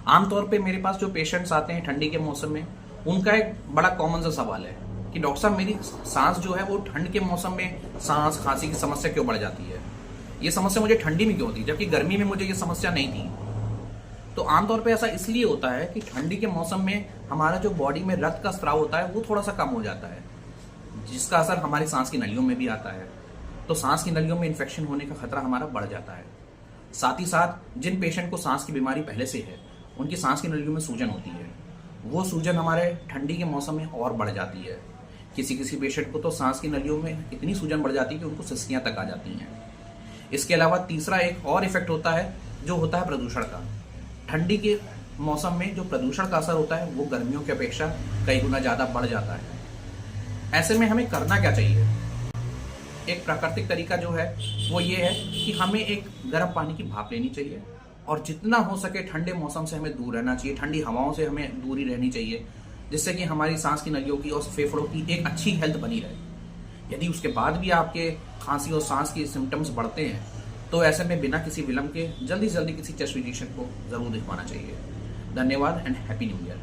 आमतौर पे मेरे पास जो पेशेंट्स आते हैं ठंडी के मौसम में, उनका एक बड़ा कॉमन सा सवाल है कि डॉक्टर साहब मेरी सांस जो है वो ठंड के मौसम में सांस खांसी की समस्या क्यों बढ़ जाती है, ये समस्या मुझे ठंडी में क्यों होती है जबकि गर्मी में मुझे ये समस्या नहीं थी। तो आमतौर पे ऐसा इसलिए होता है कि ठंडी के मौसम में हमारा जो बॉडी में रक्त का स्राव होता है वो थोड़ा सा कम हो जाता है, जिसका असर हमारी सांस की नलियों में भी आता है। तो सांस की नलियों में इन्फेक्शन होने का खतरा हमारा बढ़ जाता है। साथ ही साथ जिन पेशेंट को सांस की बीमारी पहले से है, उनकी सांस की नलियों में सूजन होती है, वो सूजन हमारे ठंडी के मौसम में और बढ़ जाती है। किसी किसी पेशेंट को तो सांस की नलियों में इतनी सूजन बढ़ जाती है कि उनको सिस्कियां तक आ जाती हैं। इसके अलावा तीसरा एक और इफेक्ट होता है जो होता है प्रदूषण का। ठंडी के मौसम में जो प्रदूषण का असर होता है वो गर्मियों की अपेक्षा कई गुना ज़्यादा बढ़ जाता है। ऐसे में हमें करना क्या चाहिए? एक प्राकृतिक तरीका जो है वो ये है कि हमें एक गर्म पानी की भाप लेनी चाहिए और जितना हो सके ठंडे मौसम से हमें दूर रहना चाहिए, ठंडी हवाओं से हमें दूरी रहनी चाहिए, जिससे कि हमारी सांस की नलियों की और फेफड़ों की एक अच्छी हेल्थ बनी रहे। यदि उसके बाद भी आपके खांसी और सांस की सिम्टम्स बढ़ते हैं तो ऐसे में बिना किसी विलंब के जल्दी से जल्दी किसी चेस्ट फिजिशियन को जरूर दिखवाना चाहिए। धन्यवाद एंड हैप्पी न्यू ईयर।